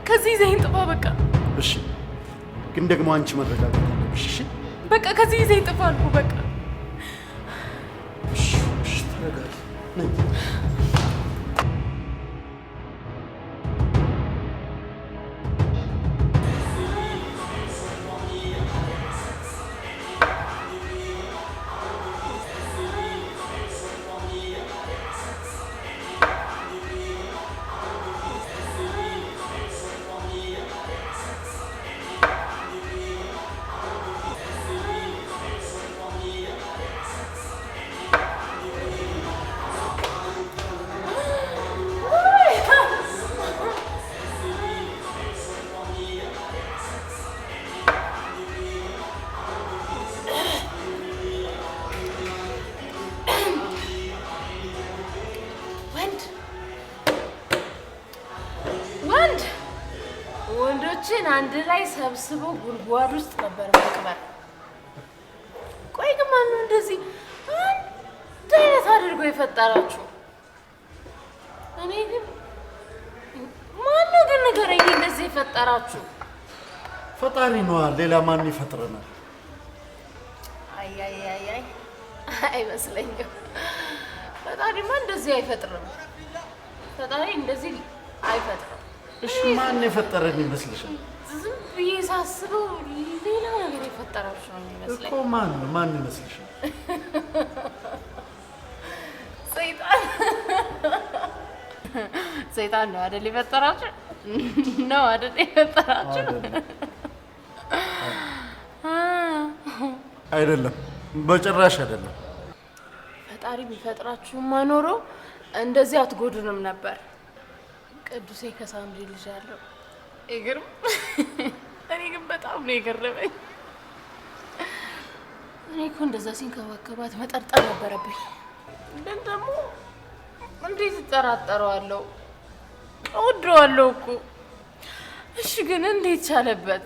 ከዚህ ዘይን ጥፋ በቃ። እሺ ግን ደግሞ አንቺ መረጋጋት አለብሽ። እሺ በቃ ከዚህ ዘይን ጥፋ አልኩ በቃ። እሺ ተረጋጊ ነይ። ወንዶችን አንድ ላይ ሰብስቦ ጉድጓድ ውስጥ ነበር መቅበር። ቆይ ግን ማነው እንደዚህ አንድ አይነት አድርጎ የፈጠራችሁ? እኔ ግን ማነው ግን ንገረኝ፣ እንደዚህ የፈጠራችሁ? ፈጣሪ ነዋ። ሌላ ማን ይፈጥረናል? አይ አይመስለኝም። ፈጣሪማ እንደዚህ አይፈጥርም። ፈጣሪ እንደዚህ አይፈጥርም። እሺ ማን የፈጠረን ይመስልሻል? ዝም ብዬ ሳስበው ሌላ ነገር የፈጠራችሁ ነው የሚመስለኝ። እኮ ማን ይመስልሻል? ሰይጣን ነው አይደል የፈጠራችሁ? ነው አይደል የፈጠራችሁ? አይደለም፣ በጭራሽ አይደለም። ፈጣሪ ቢፈጥራችሁማ ኖሮ እንደዚህ አትጎዱንም ነበር። ቅዱሴ ከሳምሪ ልጅ ያለው ይገርም። እኔ ግን በጣም ነው የገረመኝ። እኔ እኮ እንደዛ ሲንከባከባት መጠርጠር ነበረብኝ። ግን ደግሞ እንዴት እጠራጠረዋለሁ? እወደዋለሁ እኮ። እሺ ግን እንዴት ቻለበት?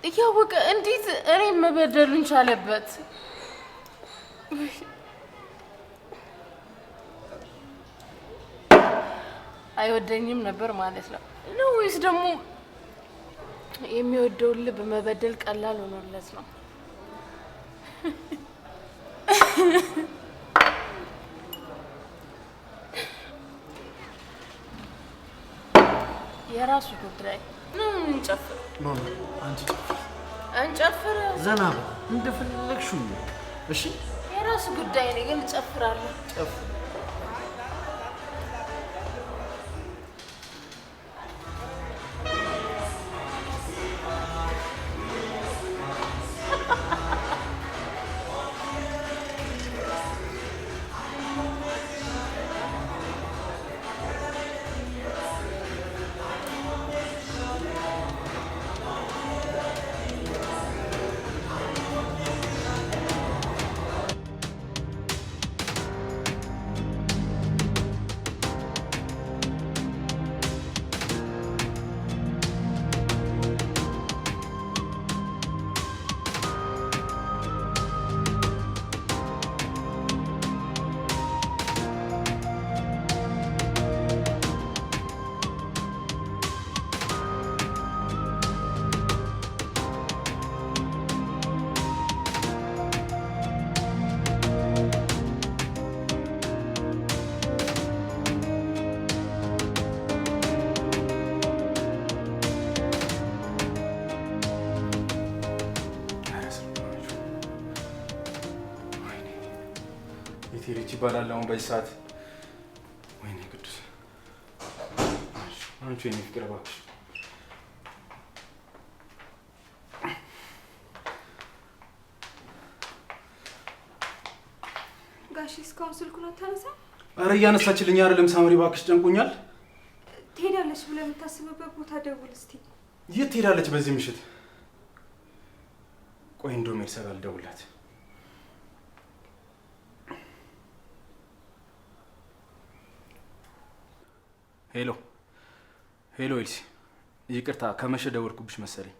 እያወቀ እንዴት እኔ መበደሉን ቻለበት? አይወደኝም ነበር ማለት ነው ወይስ ደግሞ የሚወደውን ልብ መበደል ቀላል ሆኖለት ነው? የራሱ ጉዳይ ነው። እንጨፍር ነው አንቺ እንጨፍር፣ ዘና በል እንደፈለግሽ። እሺ የራሱ ጉዳይ ነው፣ ግን እጨፍራለሁ። ጨፍር። ቴሪች ይባላል አሁን በዚህ ሰዓት። ወይኔ ቅዱስ አንቺ የኔ ፍቅር እባክሽ። ጋሽ እስካሁን ስልኩን አታነሳም? ኧረ እያነሳችልኝ አይደለም ሳምሪ፣ እባክሽ ጨንቆኛል። ትሄዳለች ብለህ የምታስብበት ቦታ ደውል እስቲ። የት ትሄዳለች በዚህ ምሽት? ቆይ እንደውም ኤልሳ ጋር ልደውልላት። ሄሎ ኤልሲ፣ ይቅርታ ከመሸ ደወልኩብሽ መሰለኝ።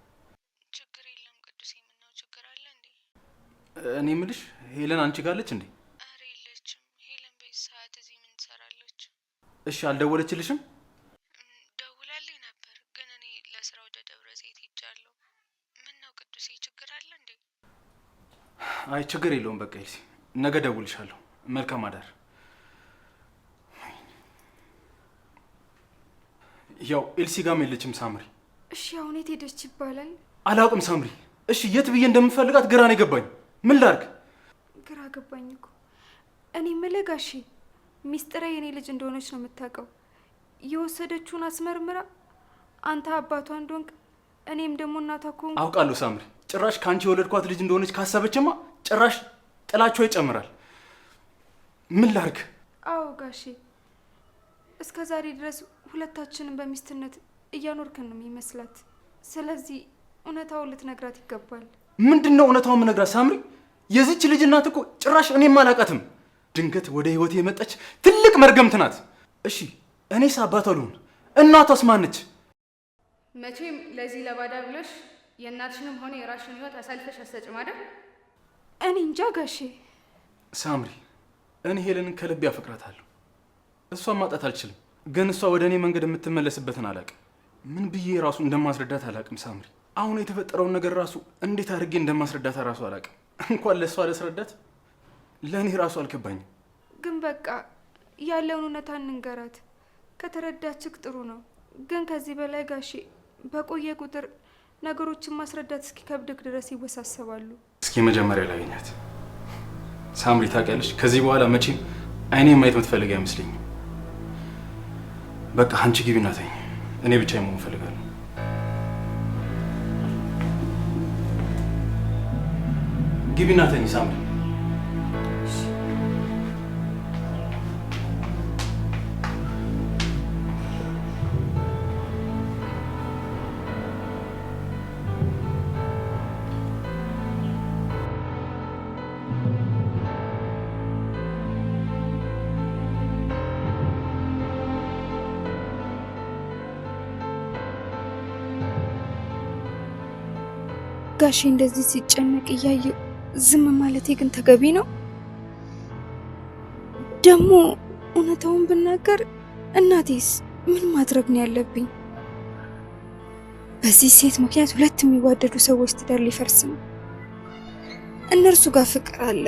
ችግር የለም ቅዱስ፣ የምናው ችግር አለ እንዴ? እኔ የምልሽ ሄለን አንቺ ጋር አለች እንዴ? ኧረ የለችም። ሄለን በዚህ ሰዓት እዚህ ምን ትሰራለች? እሺ አልደወለችልሽም? ደውላልኝ እወዳለሁ። ምን ነው ቅዱሴ ችግር አለ እንዴ? አይ ችግር የለውም በቃ ኤልሲ፣ ነገ ደውልሻለሁ። መልካም አዳር። ያው ኤልሲ ጋርም የለችም ሳምሪ። እሺ አሁን የት ሄደች ይባላል? አላውቅም ሳምሪ። እሺ የት ብዬ እንደምፈልጋት ግራ ነው የገባኝ። ምን ላድርግ? ግራ ገባኝ እኮ። እኔ የምልህ ጋሼ ሚስጥሬ የኔ ልጅ እንደሆነች ነው የምታውቀው። የወሰደችውን አስመርምራ አንተ አባቷ እንደሆንክ እኔም ደግሞ እናቷ ከሆንኩ አውቃለሁ ሳምሪ። ጭራሽ ከአንቺ የወለድኳት ልጅ እንደሆነች ካሰበችማ ጭራሽ ጥላቸው ይጨምራል። ምን ላድርግ? አዎ ጋሼ እስከ ዛሬ ድረስ ሁለታችንም በሚስትነት እያኖርከን ነው የሚመስላት። ስለዚህ እውነታውን ልትነግራት ይገባል። ምንድን ነው እውነታውን የምነግራት ሳምሪ? የዚች ልጅ እናት እኮ ጭራሽ እኔም አላውቃትም። ድንገት ወደ ህይወቴ የመጣች ትልቅ መርገምት ናት። እሺ እኔስ አባቷ ልሁን፣ እናቷስ ማነች? መቼም ለዚህ ለባዳ ብለሽ የእናትሽንም ሆነ የራስሽን ህይወት አሳልፈሽ አትሰጭም አይደል? እኔ እንጃ ጋሼ። ሳምሪ እኔ ሄለንን ከልቤ አፈቅራታለሁ። እሷን ማጣት አልችልም። ግን እሷ ወደ እኔ መንገድ የምትመለስበትን አላውቅም። ምን ብዬ ራሱ እንደማስረዳት አላውቅም ሳምሪ። አሁን የተፈጠረውን ነገር ራሱ እንዴት አድርጌ እንደማስረዳት ራሱ አላውቅም። እንኳን ለእሷ ለስረዳት ለእኔ ራሱ አልገባኝም። ግን በቃ ያለውን እውነታ እንንገራት። ከተረዳችክ ጥሩ ነው። ግን ከዚህ በላይ ጋሼ በቆየ ቁጥር ነገሮችን ማስረዳት እስኪከብድክ ድረስ ይወሳሰባሉ። እስኪ መጀመሪያ ላገኛት። ሳምሪ ታውቂያለሽ፣ ከዚህ በኋላ መቼም አይኔ ማየት የምትፈልግ አይመስለኝም። በቃ አንቺ ግቢና ተኝ፣ እኔ ብቻ መሆን እፈልጋለሁ። ግቢና ተኝ ሳምሪ። ጋሼ እንደዚህ ሲጨነቅ እያየሁ ዝም ማለቴ ግን ተገቢ ነው? ደግሞ እውነታውን ብናገር እናቴስ ምን ማድረግ ነው ያለብኝ? በዚህ ሴት ምክንያት ሁለት የሚዋደዱ ሰዎች ትዳር ሊፈርስ ነው። እነርሱ ጋር ፍቅር አለ፣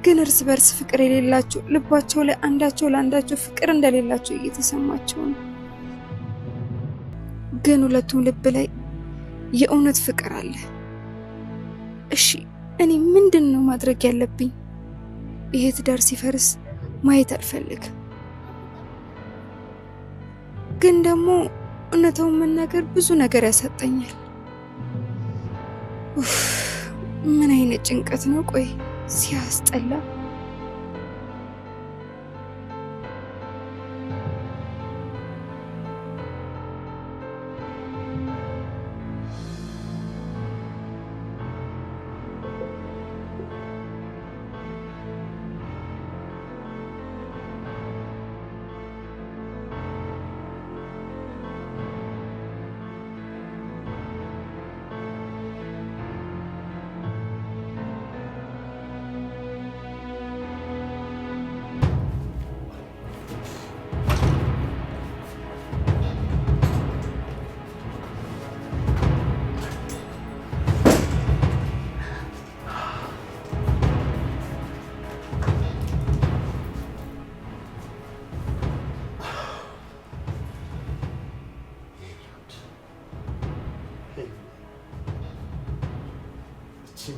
ግን እርስ በርስ ፍቅር የሌላቸው ልባቸው ላይ አንዳቸው ለአንዳቸው ፍቅር እንደሌላቸው እየተሰማቸው ነው። ግን ሁለቱም ልብ ላይ የእውነት ፍቅር አለ። እሺ እኔ ምንድነው ማድረግ ያለብኝ? ይሄ ትዳር ሲፈርስ ማየት አልፈልግም። ግን ደግሞ እውነታውን መናገር ብዙ ነገር ያሳጣኛል። ምን አይነት ጭንቀት ነው? ቆይ ሲያስጠላ።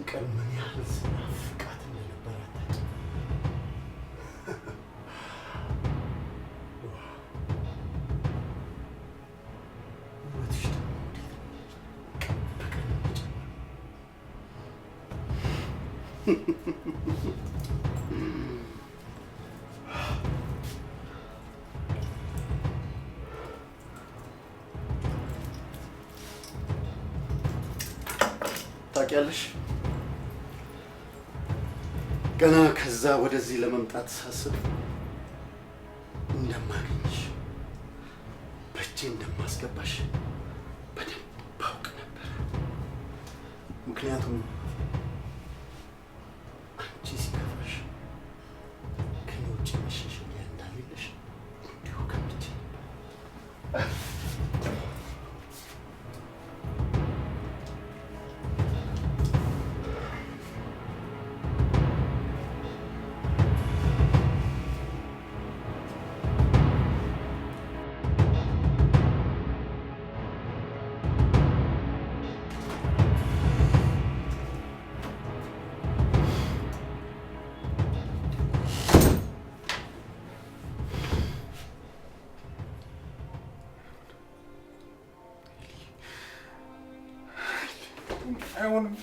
ቀን ምን ያህል ስናፍቃት እንደነበረ ውበትሽ ደግሞ እንዴት ቀን በቀን ታውቂያለሽ፣ ገና ከዛ ወደዚህ ለመምጣት ሳስብ እንደማገኝሽ በእጄ እንደማስገባሽ በደንብ አውቅ ነበር። ምክንያቱም አንቺ ሲከፋሽ ከኔ ውጭ መሸሸጊያ እንዳሌለሽ እንዲሁ ገምቼ ነበር። አይሆንም።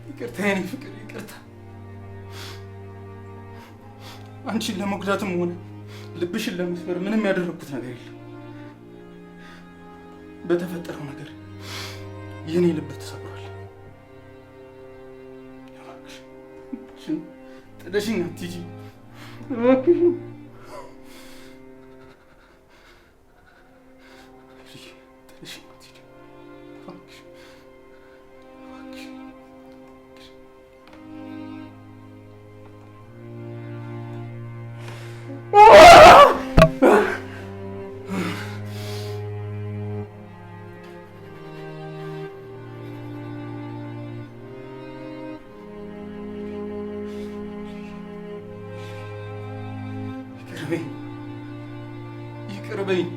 ይቅርታ የኔ ፍቅር ይቅርታ። አንቺን ለመጉዳትም ሆነ ልብሽን ለመስበር ምንም ያደረኩት ነገር የለም። በተፈጠረው ነገር የኔ ልብ ተሰብሯል። እባክሽን ጥለሽኝ አትሂጂ እባክሽን። ይቅር በይኝ።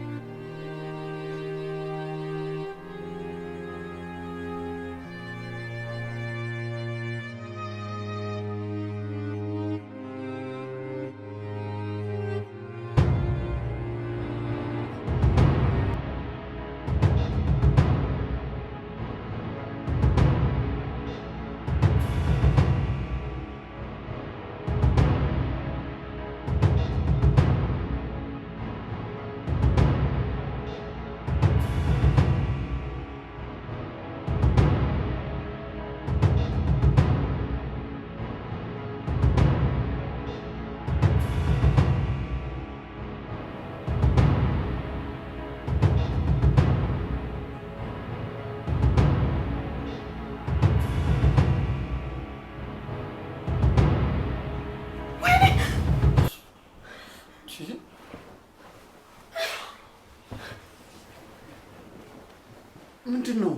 ምንድን ነው?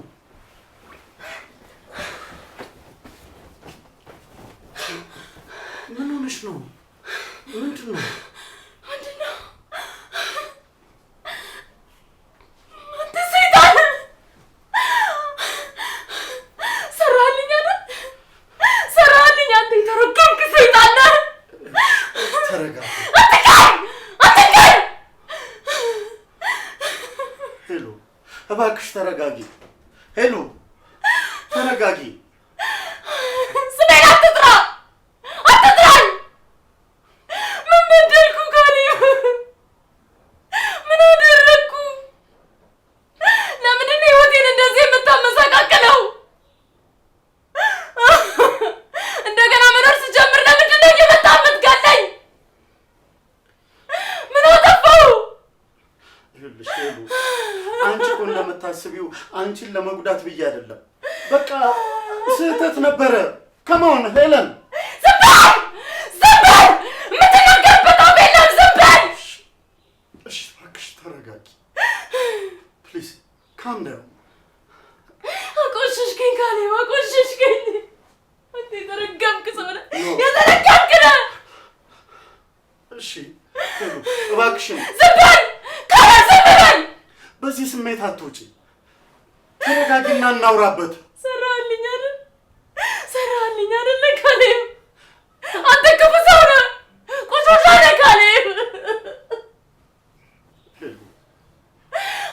ምን ሆነሽ ነው? ምንድን ነው? አንተ ሰይጣን ሰራልኝ አይደል? ሰራልኝ። አንተ የተረገምክ ሰይጣን ነህ። ተረጋጋ። ሄሎ እባክሽ ተረጋጊ። ሄሎ ተረጋጊ። ስሜን አትጥራ፣ አትጥራኝ። ምን በደልኩ ካሌብ? ምን አደረግኩ? ለምንድን ነው ህይወቴን እንደዚህ የምታመሰቃቅለው? እንደገና መኖር ስጀምር ለምንድን ነው እየመጣ የምትገለኝ? ምን አጠፋሁ? ይኸውልሽ ሄሎ አንቺ እኮ እንደምታስቢው አንቺን ለመጉዳት ብዬ አይደለም። በቃ ስህተት ነበረ። ከመሆን ሄለን ዝም በል! ዝም በል! የምትናገርበት አፍ የለም። ዝም በል! እሺ እባክሽ ተረጋጊ። ፕሊዝ ካም ዳውን። አቆሸሽከኝ ካሌብ፣ አቆሸሽከኝ። አንተ የተረገምክ ሰው ነህ። የተረገምክ ነህ። እባክሽን ዝም በል ካሌብ፣ ዝም በል። በዚህ ስሜት አትውጪ። ተረጋጊና እናውራበት። ሰራልኝ አይደል? ሰራልኝ አይደል ካሌብ? አንተ ክፉ ሰው ነህ፣ ቆሻሻ ነህ ካሌብ።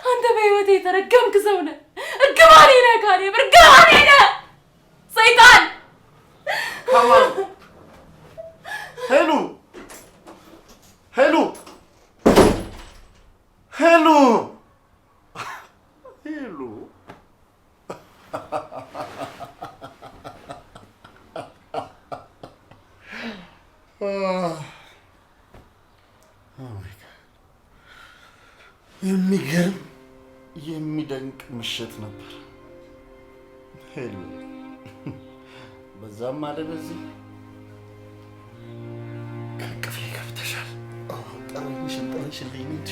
አንተ በህይወቴ የተረገምክ ሰው ነህ። እርግማኔ ነህ ካሌብ፣ እርግማኔ ነህ። ሰይጣን ካማን ሄሉ ሄሉ ሄሉ ሄሉ የሚገርም የሚደንቅ ምሽት ነበር ሄሉ። በዛም አለ በዚህ ከቅፌ ገብተሻል። ጠረንሽን ጠረንሽልኝ እንጂ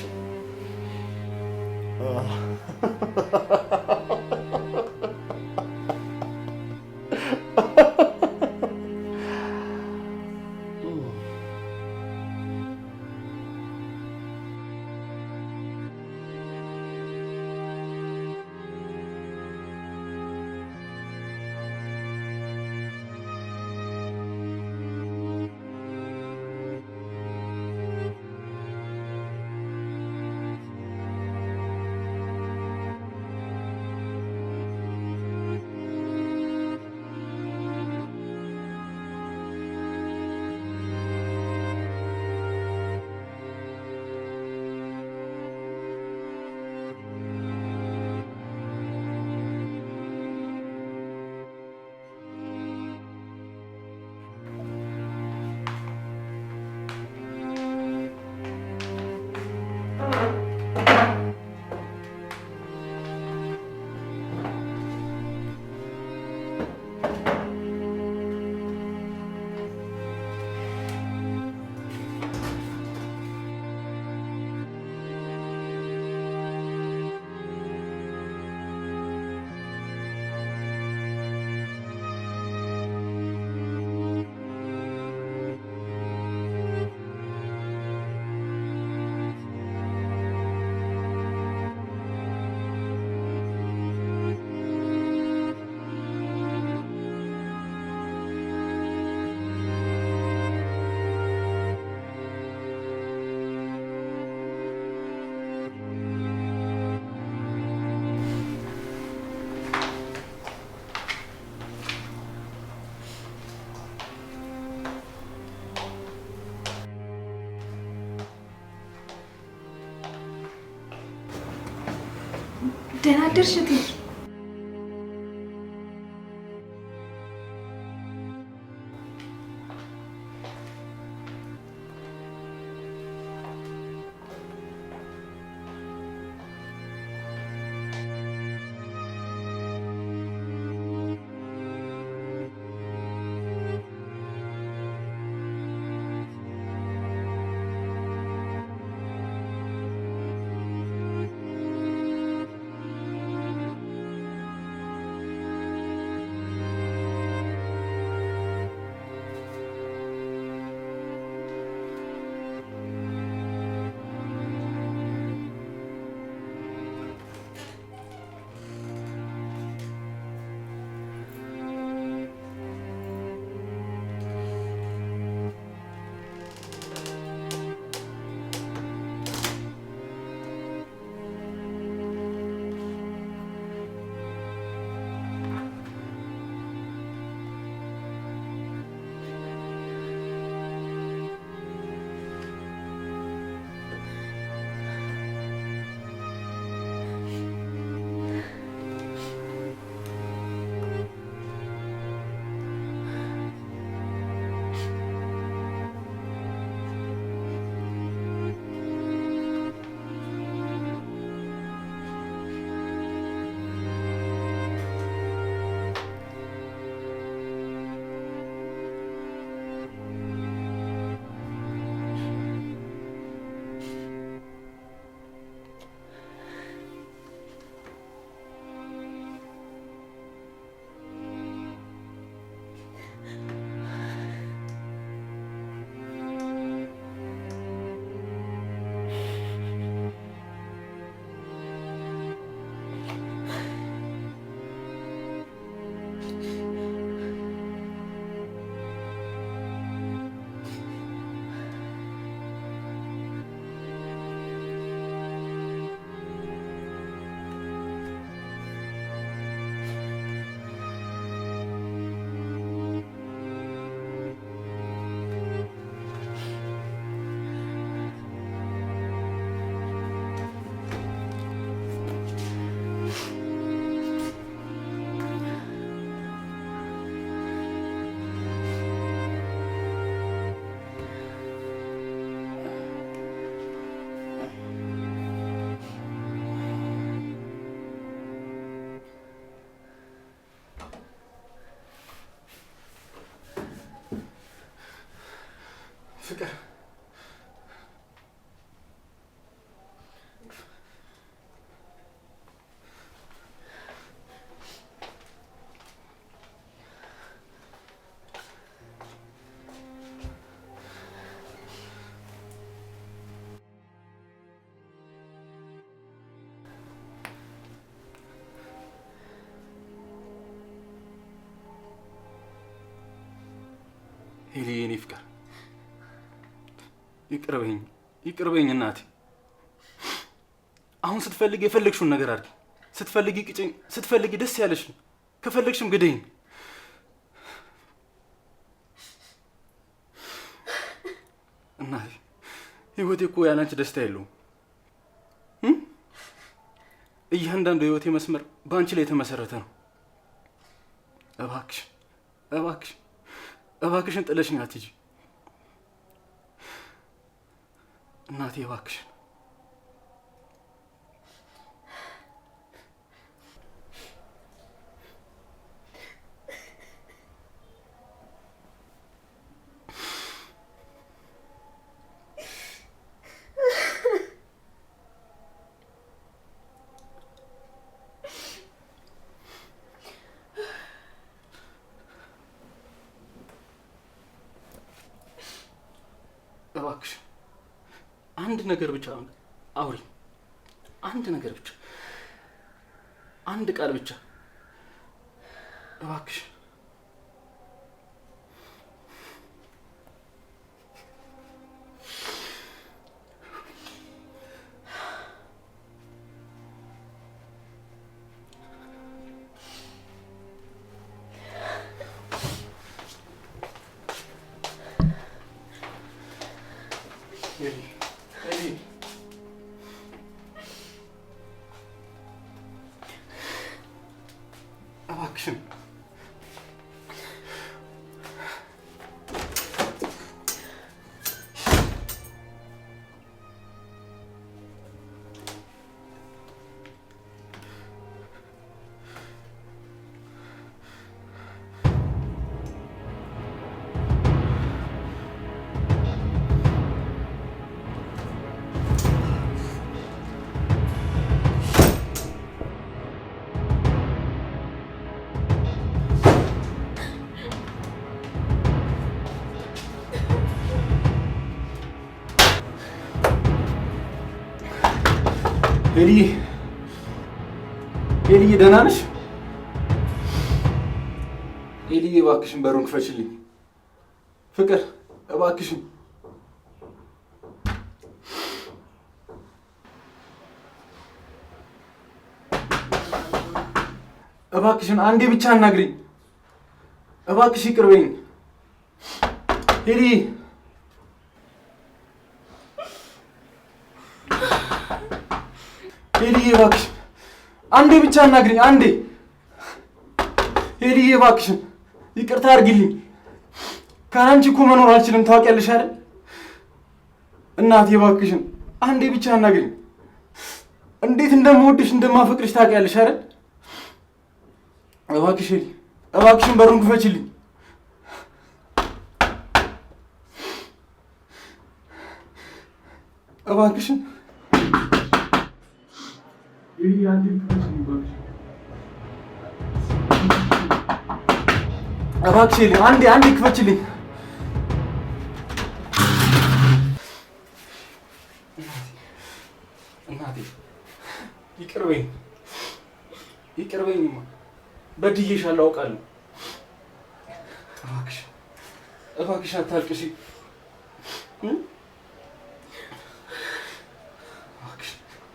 ደህና አደርሽ እቴ። ፍቅር ሄሊ የኔ ፍቅር ይቅርበኝ እናቴ። አሁን ስትፈልጊ የፈለግሽውን ነገር አድርጊ። ስትፈልጊ ቅጭኝ፣ ስትፈልጊ ደስ ያለሽ፣ ከፈለግሽም ግደኝ። እናቴ ህይወቴ እኮ ያላንቺ ደስታ የለውም። እያንዳንዱ የህይወቴ መስመር በአንቺ ላይ የተመሰረተ ነው። እባክሽን ጥለሽኝ አትሂጂ እናቴ፣ እባክሽን። እባክሽ አንድ ነገር ብቻ አውሪ። አንድ ነገር ብቻ፣ አንድ ቃል ብቻ እባክሽ። እባክሽን ኤልዬ ደህና ነሽ? ኤልዬ እባክሽን በሩን ክፈችልኝ። ፍቅር እባክሽን አንዴ ብቻ አናግሪኝ። እባክሽ ይቅር በይኝ ኤልዬ። ኤልዬ እባክሽን አንዴ ብቻ አናግሪኝ። አንዴ ኤልዬ እባክሽን ይቅርታ አድርጊልኝ። ካላንቺ እኮ መኖር አልችልም ታውቂያለሽ አይደል? እናቴ እባክሽን አንዴ ብቻ አናግሪኝ። እንዴት እንደምወድሽ እንደማፈቅርሽ ታውቂያለሽ አይደል? እባክሽን በሩን ክፈችልኝ። እባክሽን እባክሽን አንዴ ክፈችልኝ። እናቴ ይቅር በይኝማ፣ በድዬሻለሁ አውቃለሁ። እባክሽ አታልቅሽ።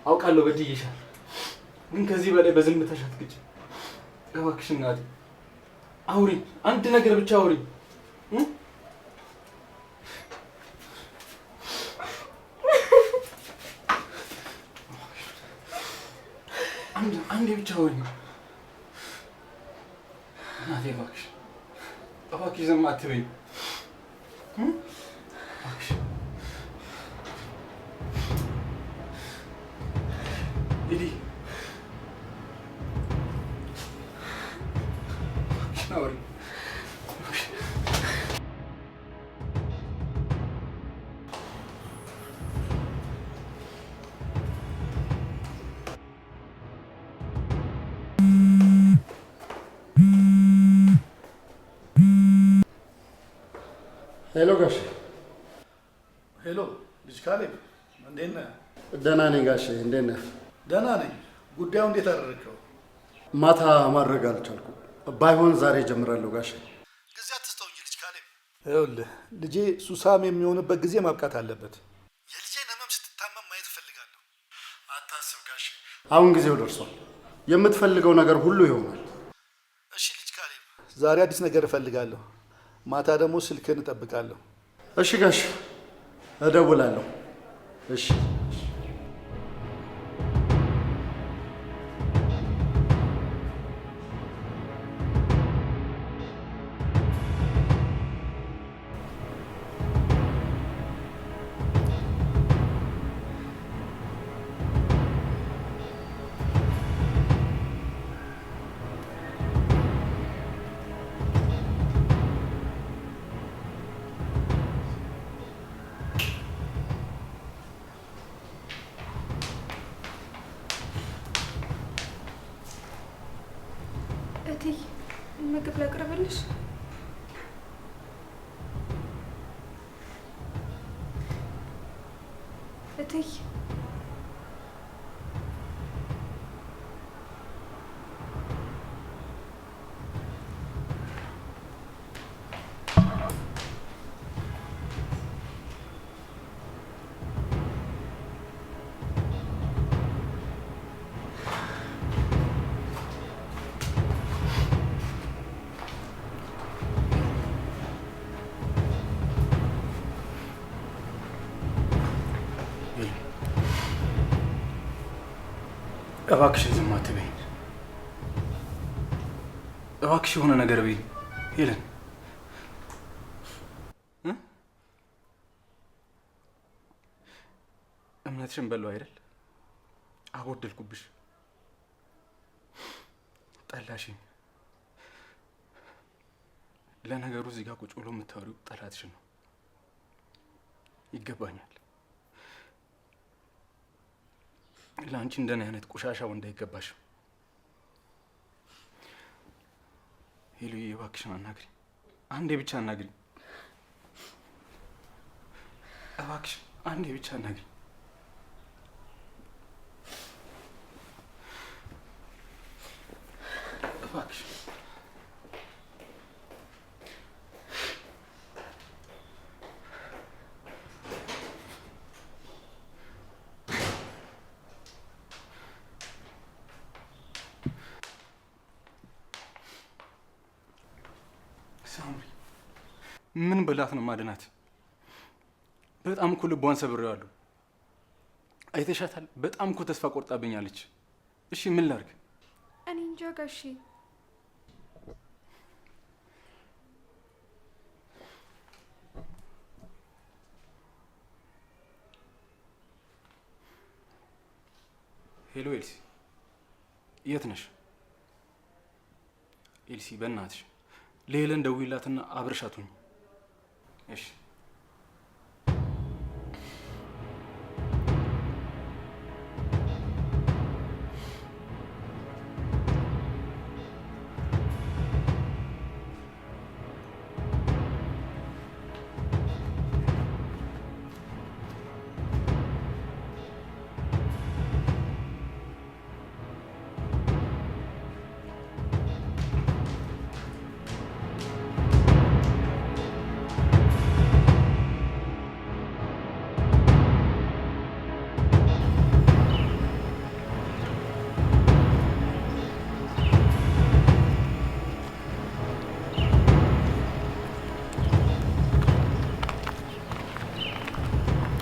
አውቃለሁ በድዬሻለሁ፣ ግን ከዚህ በላይ በዝምታሽ አትግጭ። እባክሽ እናቴ አውሪኝ፣ አንድ ነገር ብቻ አውሪኝ። አንዴ ብቻ አውሪኝ እናቴ። እባክሽ ዝም አትበይ እባክሽ። ሂዲ አውሪኝ። ሄሎ ጋሼ። ሄሎ ልጅ ካሌብ እንዴት ነህ? ደህና ነኝ ጋሼ፣ እንዴት ነህ? ደህና ነኝ። ጉዳዩ እንዴት አደረግከው? ማታ ማድረግ አልቻልኩም። ባይሆን ዛሬ እጀምራለሁ ጋሼ። ጊዜ አትስጠው እንጂ ልጅ ካሌብ። ይኸውልህ ልጄ ሱሳም የሚሆንበት ጊዜ ማብቃት አለበት። የልጄን ህመም ስትታመም ማየት እፈልጋለሁ። አታስብ ጋሼ፣ አሁን ጊዜው ደርሷል። የምትፈልገው ነገር ሁሉ ይሆናል። እሺ ልጅ ካሌብ፣ ዛሬ አዲስ ነገር እፈልጋለሁ። ማታ ደግሞ ስልክህን እጠብቃለሁ። እሺ ጋሼ፣ እደውላለሁ። እሺ እትዬ ምግብ ላቅርብልሽ? እትዬ እባክሽን ዝም አትበይኝ። እባክሽ የሆነ ነገር በይኝ ሄለን። እምነትሽን በለው አይደል? አጎደልኩብሽ፣ ጠላሽኝ። ለነገሩ እዚህ ጋር ቁጭ ብሎ የምታወሪው ጠላትሽን ነው። ይገባኛል። ለአንቺ እንደኔ አይነት ቆሻሻ ወንድ አይገባሽም። ሄሉዬ እባክሽን አናግሪ፣ አንዴ ብቻ አናግሪ። እባክሽ አንዴ ብቻ አናግሪ። እባክሽ ሳምሪ፣ ምን በላት ነው ማድናት? በጣም እኮ ልቧን ሰብሬዋለሁ። አይተሻታል? በጣም እኮ ተስፋ ቆርጣብኛለች። እሺ ምን ላድርግ? እኔ እንጃ ጋሼ። ሄሎ ኤልሲ፣ የት ነሽ? ኤልሲ በእናትሽ ለሄለን ደውይላትና አብረሻት ሁኚ። እሺ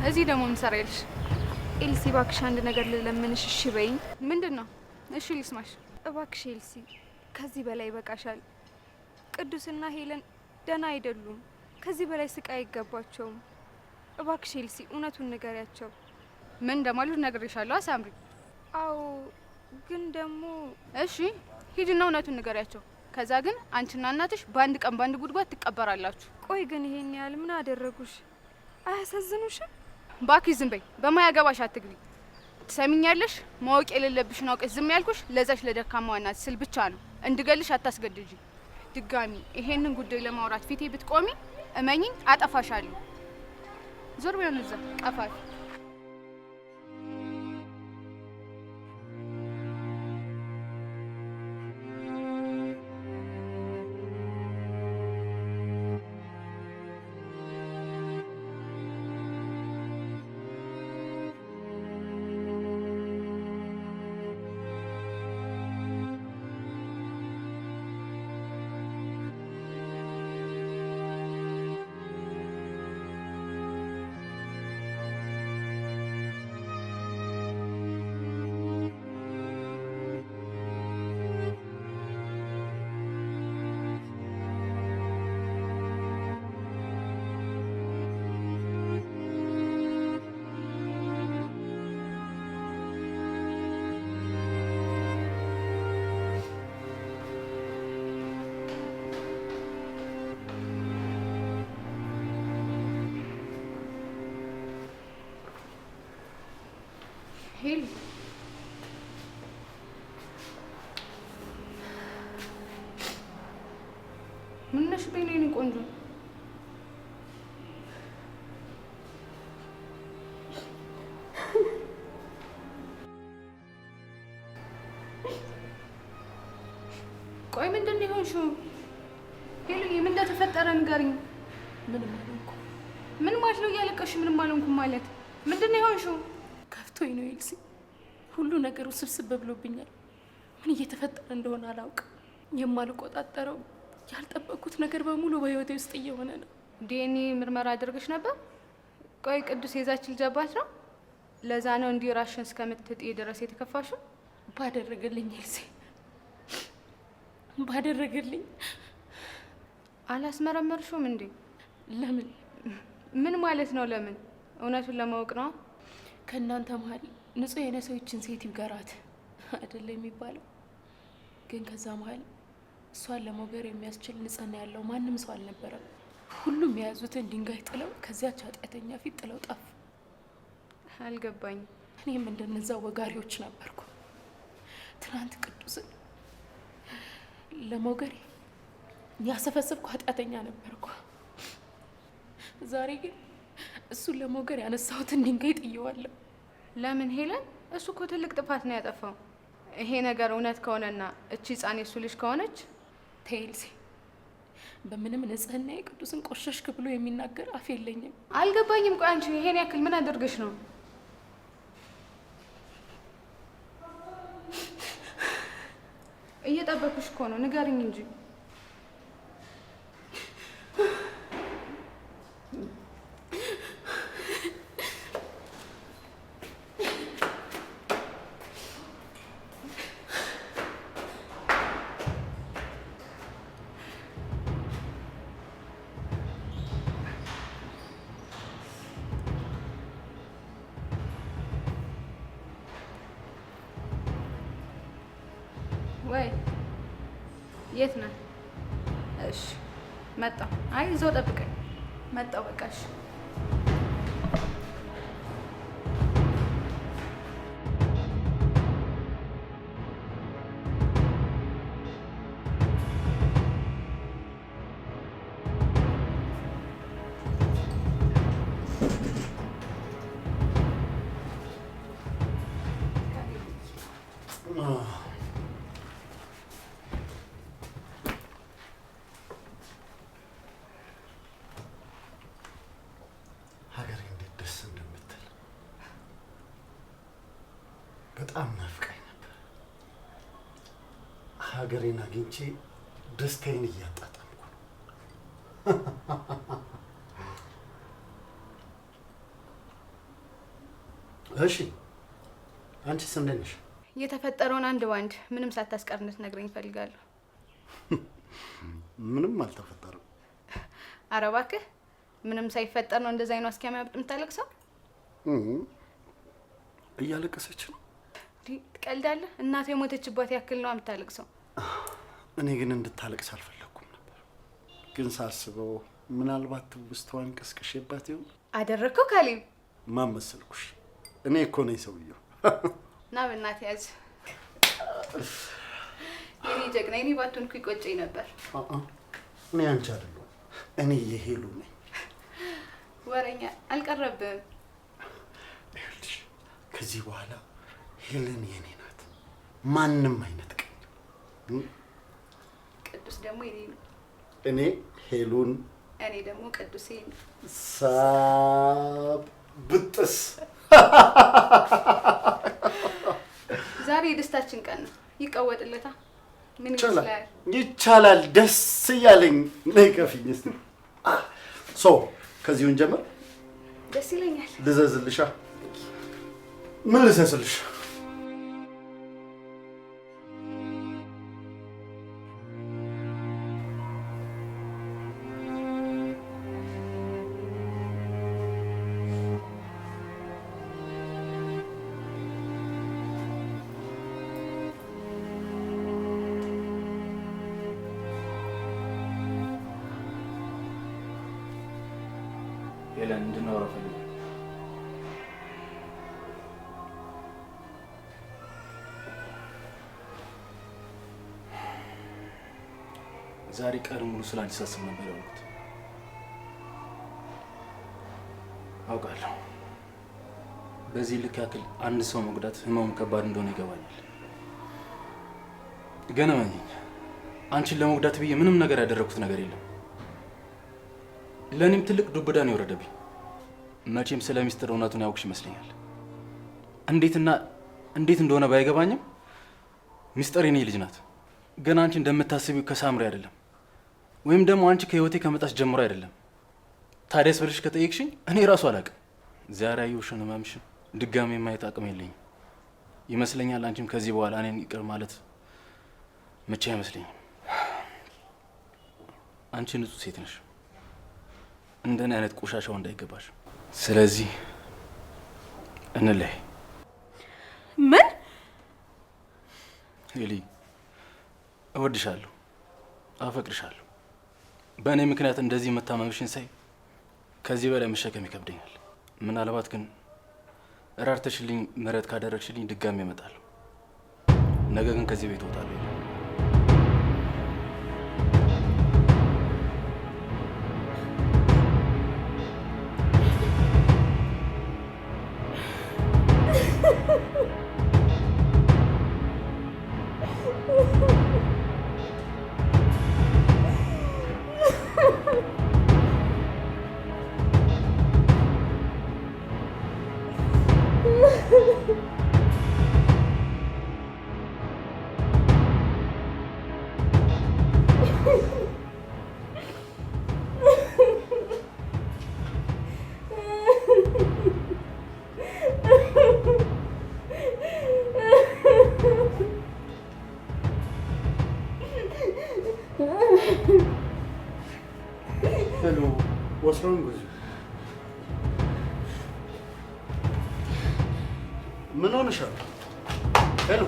እዚህ ደግሞ ምን ሰራይልሽ? ኤልሲ እባክሽ አንድ ነገር ልለምንሽ፣ እሺ በይኝ። ምንድን ነው? እሺ ልስማሽ። እባክሽ ኤልሲ፣ ከዚህ በላይ ይበቃሻል። ቅዱስና ሄለን ደህና አይደሉም። ከዚህ በላይ ስቃይ አይገባቸውም። እባክሽ ኤልሲ እውነቱን ንገሪያቸው። ምን እንደማሉት ነግሬሻለሁ ሳምሪ። አዎ ግን ደግሞ እሺ ሂድና እውነቱን ንገሪያቸው። ከዛ ግን አንቺና እናትሽ በአንድ ቀን በአንድ ጉድጓድ ትቀበራላችሁ። ቆይ ግን ይሄን ያህል ምን አደረጉሽ? አያሳዝኑሽም? ባክሽ ዝም በይ፣ በማያገባሽ አትግቢ። ትሰሚኛለሽ? ማወቅ የሌለብሽን አውቀሽ ዝም ያልኩሽ ለዛች ለደካማዋ እናት ስል ብቻ ነው። እንድገልሽ አታስገድጂ። ድጋሚ ይሄንን ጉዳይ ለማውራት ፊቴ ብትቆሚ እመኚኝ አጠፋሻለሁ። ዞር በይ እዛ ቀፋፊ። ሄሉ ምን ነሽ? በኔ ቆንጆ ቆይ ምንድን ነው የሆንሽው? ሄሉ ምን እንደተፈጠረ ንገሪኝ። ምንም አልሆንኩም። ምን ማለት ነው እያለቀሽ? ምንም አልሆንኩም ማለት ምንድን ነው የሆንሽው? ከፍቶኝ ነው ኤልሲ። ሁሉ ነገሩ ስብስብ ብሎብኛል። ምን እየተፈጠረ እንደሆነ አላውቅም። የማልቆጣጠረው ያልጠበቅኩት ነገር በሙሉ በህይወቴ ውስጥ እየሆነ ነው። ዲኤንኤ ምርመራ አድርገሽ ነበር? ቆይ ቅዱስ የዛች ልጅ አባት ነው? ለዛ ነው እንዲህ ራሽን እስከምትጥይ ድረስ የተከፋሽው? ባደረገልኝ ኤልሲ ባደረገልኝ። አላስመረመርሽውም እንዴ? ለምን? ምን ማለት ነው ለምን? እውነቱን ለማወቅ ነው። ከእናንተ መሀል ንጹህ የሆነ ሰዎችን ሴት ይገራት አይደለ የሚባለው? ግን ከዛ መሀል እሷን ለመውገር የሚያስችል ንጽህና ያለው ማንም ሰው አልነበረም። ሁሉም የያዙትን ድንጋይ ጥለው ከዚያች ኃጢአተኛ ፊት ጥለው ጠፉ። አልገባኝም። እኔም እንደነዛ ወጋሪዎች ነበርኩ። ትናንት ቅዱስን ለመውገር ያሰፈሰብኩ ኃጢአተኛ ነበርኩ። ዛሬ ግን እሱን ለመውገር ያነሳሁትን ድንጋይ ጥየዋለሁ። ለምን ሄለን? እሱ እኮ ትልቅ ጥፋት ነው ያጠፋው። ይሄ ነገር እውነት ከሆነና እቺ ህፃን የሱ ልጅ ከሆነች ቴልሲ፣ በምንም ንጽህና ቅዱስን ቆሸሽክ ብሎ የሚናገር አፍ የለኝም። አልገባኝም። ቆይ አንቺ ይሄን ያክል ምን አድርገሽ ነው? እየጠበኩሽ እኮ ነው፣ ንገሪኝ እንጂ። ወይ የት ነህ? እሺ መጣሁ። አይ እዛው ጠብቀኝ። መጣሁ በቃ እሺ። በጣም ናፍቃኝ ነበር። ሀገሬን አግኝቼ ደስታዬን እያጣጣምኩ ነው። እሺ አንቺስ እንዴት ነሽ? የተፈጠረውን አንድ ባንድ ምንም ሳታስቀር እንድትነግረኝ እፈልጋለሁ። ምንም አልተፈጠረም። ኧረ እባክህ ምንም ሳይፈጠር ነው እንደዛ አይኗ እስኪያማብጥ የምታለቅሰው? እያለቀሰች ነው። ትቀልዳለህ? እናቴ የሞተችባት ያክል ነው የምታለቅሰው። እኔ ግን እንድታለቅስ አልፈለኩም ነበር። ግን ሳስበው ምናልባት ትውስታዋን ቀስቅሼባት ይሆን? አደረግከው ካሌብ? ማን መሰልኩሽ? እኔ እኮ ነኝ ሰውየው። ና በእናትህ ያዝ። የኔ ጀግና የኔ ባትሆንኩ ይቆጨኝ ነበር። እኔ አንቺ አይደለሁም፣ እኔ የሄሉ ነኝ። ወረኛ አልቀረብም። ይኸውልሽ ከዚህ በኋላ ሄለን የኔ ናት፣ ማንም አይነጥቀኝ። ቅዱስ ደግሞ የኔ ነው። እኔ ሄሉን፣ እኔ ደግሞ ቅዱሴን። ሳብ ብጥስ። ዛሬ የደስታችን ቀን ነው። ይቀወጥለታ። ምን ይችላል? ይቻላል። ደስ እያለኝ ነይ ከፊኝ እስቲ። ከዚሁን ጀምር። ደስ ይለኛል። ልዘዝልሻ? ምን ልዘዝልሽ? ሄለን እንድናወራ ፈልጋለሁ። ዛሬ ቀን ሙሉ ስላንቺ ሳስብ ነበር ያልኩት። አውቃለሁ በዚህ ልክ ያክል አንድ ሰው መጉዳት ህመሙ ከባድ እንደሆነ ይገባኛል። ግን እመኚኝ አንቺን ለመጉዳት ብዬ ምንም ነገር ያደረኩት ነገር የለም። ለእኔም ትልቅ ዱብዳ ነው የወረደብኝ። መቼም ስለ ሚስጥር እውነቱን ያውቅሽ ይመስለኛል። እንዴት እንደሆነ ባይገባኝም ሚስጥር የኔ ልጅ ናት። ግን አንቺ እንደምታስቢው ከሳምሪ አይደለም፣ ወይም ደግሞ አንቺ ከህይወቴ ከመጣሽ ጀምሮ አይደለም። ታዲያስ ብለሽ ከጠየቅሽኝ እኔ ራሱ አላውቅም። ዛሬ ያየሁሽን ህመምሽን ድጋሜ የማየት አቅም የለኝም ይመስለኛል። አንቺም ከዚህ በኋላ እኔን ይቅር ማለት ምቻ አይመስለኝም። አንቺ ንጹህ ሴት ነሽ፣ እንደኔ አይነት ቆሻሻው እንዳይገባሽ። ስለዚህ እንለይ። ምን? ሄሊ እወድሻለሁ፣ አፈቅርሻለሁ። በእኔ ምክንያት እንደዚህ መታመምሽን ሳይ ከዚህ በላይ መሸከም ይከብደኛል። ምናልባት ግን ራርተሽልኝ ምህረት ካደረግሽልኝ ድጋሚ እመጣለሁ። ነገ ግን ከዚህ ቤት እወጣለሁ። Hello, what's wrong with you? ምን ሆነሻል? ሄሎ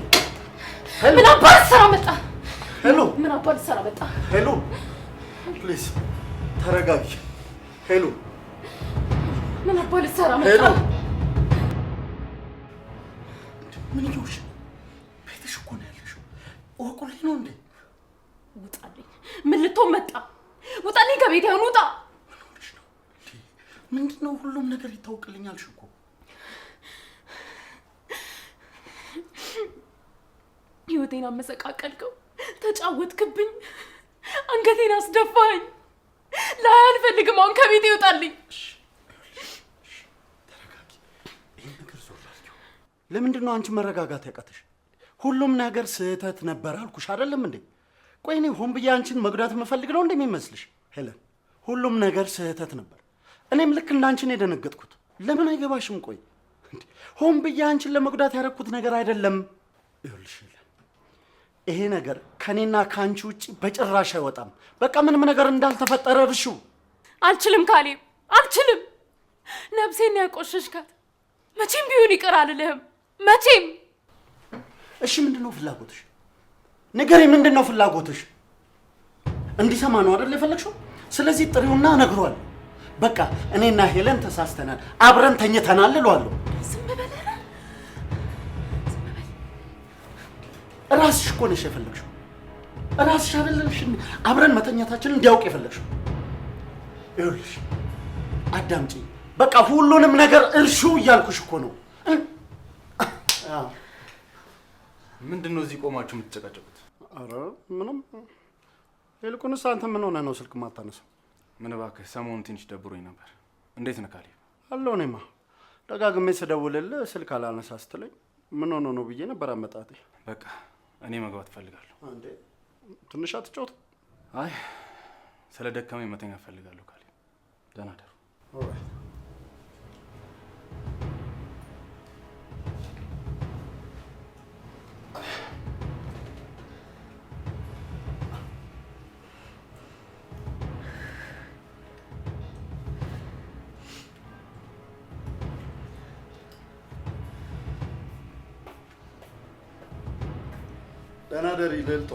ሄሎ፣ ምን አባል ሰራ መጣ? ሄሎ ምን አባል ሰራ መጣ? ሄሎ፣ ፕሊዝ ተረጋጊ። ሄሎ ምን አባል ሰራ መጣ? ሄሎ፣ ምን ይሉሽ? ቤትሽ እኮ ነው ያለሽው። ወቁልኝ ነው እንዴ? ውጣልኝ። ምን ልትሆን መጣ? ውጣልኝ ከቤት ያሁን ውጣ። ምን ሆነሽ ነው? ምንድነው? ሁሉም ነገር ይታወቅልኛል እኮ። ህይወቴን አመሰቃቀልከው፣ ተጫወትክብኝ፣ አንገቴን አስደፋኝ። ላይ አልፈልግም። አሁን ከቤት ይወጣልኝ። ተረጋጊ። ይሄን ነገር ዞር አድርጊው። ለምንድን ነው አንቺ መረጋጋት ያቃተሽ? ሁሉም ነገር ስህተት ነበር አልኩሽ አይደለም እንዴ? ቆይ እኔ ሆን ብዬ አንቺን መጉዳት የምፈልግ ነው እንደሚመስልሽ? ሄለን፣ ሁሉም ነገር ስህተት ነበር። እኔም ልክ እንዳንቺ ነው የደነገጥኩት። ለምን አይገባሽም? ቆይ ሆን ብዬ አንቺን ለመጉዳት ያደረኩት ነገር አይደለም። ይኸውልሽ ሄለን፣ ይሄ ነገር ከኔና ከአንቺ ውጪ በጭራሽ አይወጣም። በቃ ምንም ነገር እንዳልተፈጠረ እርሺው። አልችልም ካሌብ፣ አልችልም። ነፍሴን ያቆሸሽካት። መቼም ቢሆን ይቅር አልልህም። መቼም። እሺ ምንድነው ፍላጎትሽ? ንገሪ፣ ምንድነው ፍላጎትሽ? እንዲሰማ ነው አይደል የፈለግሽው? ስለዚህ ጥሪውና እነግረዋለሁ። በቃ እኔና ሄለን ተሳስተናል፣ አብረን ተኝተናል እለዋለሁ። ዝም በል። ራስሽ እኮ ነሽ የፈለግሽው። ራስሽ አይደለሽ አብረን መተኛታችንን እንዲያውቅ የፈለግሽው? ይኸውልሽ አዳምጪ፣ በቃ ሁሉንም ነገር እርሹ እያልኩሽ እኮ ነው። ምንድን ነው እዚህ ቆማችሁ የምትጨቃጨቁት? ኧረ ምንም። ይልቁንስ አንተ ምን ሆነህ ነው ስልክ የማታነሳው? ምን እባክህ፣ ሰሞኑን ትንሽ ደብሮኝ ነበር። እንዴት ነህ ካሌብ? አለሁ። እኔማ ደጋግሜ ስደውልልህ ስልክ አላነሳ ስትለኝ ምን ሆኖ ነው ብዬ ነበር አመጣጤ። በቃ እኔ መግባት እፈልጋለሁ። እንዴ ትንሽ አትጫወት? አይ ስለ ደከመኝ መተኛ እፈልጋለሁ ካሌብ። ደህና ደሩ። ደህና ደሪ ልዕልቷ።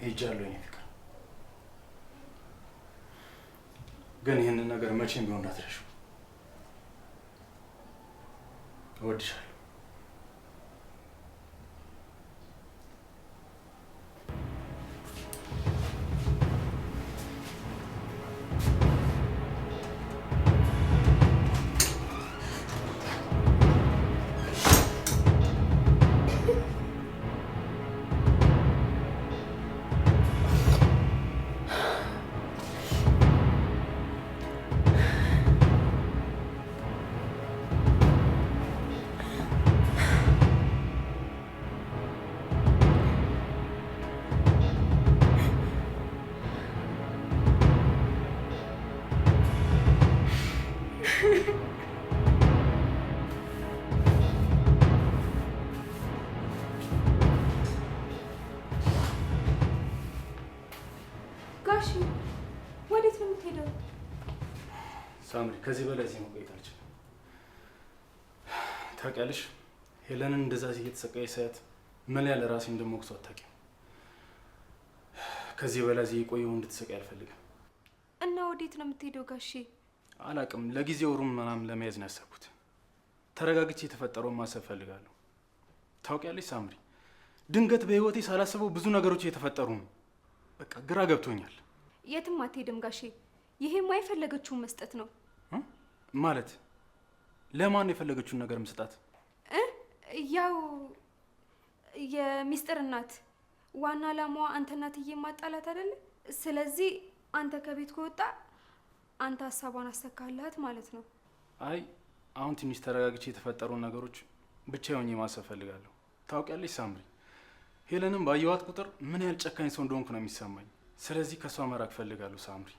ሄጃለሁ የኔ ፍቅር፣ ግን ይህንን ነገር መቼም ቢሆን እንዳትረሺው። እወድሻለሁ። ጋሺ ወዴት ነው የምትሄደው? ሳምሪ፣ ከዚህ በላይ እዚህ መቆየት አልችልም። ታውቂያለሽ፣ ሄለንን እንደዛ እየተሰቃየ ሳያት ምን ያለ ራሴ እንደምወቅሰው አታውቂም። ከዚህ በላይ እዚህ የቆየው እንድትሰቃይ አልፈልግም። እና ወዴት ነው የምትሄደው ጋሺ? አላውቅም። ለጊዜው ሩም ምናምን ለመያዝ ነው ያሰብኩት። ተረጋግቼ የተፈጠረውን ማሰብ ፈልጋለሁ። ታውቂያለሽ ሳምሪ፣ ድንገት በህይወቴ ሳላስበው ብዙ ነገሮች እየተፈጠሩ ነው። በቃ ግራ ገብቶኛል። የትም አትሄድም ጋሼ። ይሄማ የፈለገችውን መስጠት ነው። ማለት ለማን የፈለገችውን ነገር መስጣት? ያው የሚስጥር እናት ዋና ዓላማዋ አንተ እናትዬ ማጣላት አይደለ? ስለዚህ አንተ ከቤት ከወጣ አንተ ሀሳቧን አሰካላት ማለት ነው። አይ አሁን ትንሽ ተረጋግቼ የተፈጠሩ ነገሮች ብቻ ሆኜ ማሰብ ፈልጋለሁ። ታውቂያለሽ ሳምሪ፣ ሄለንም ባየዋት ቁጥር ምን ያህል ጨካኝ ሰው እንደሆንኩ ነው የሚሰማኝ። ስለዚህ ከሷ መራቅ ፈልጋለሁ ሳምሪ፣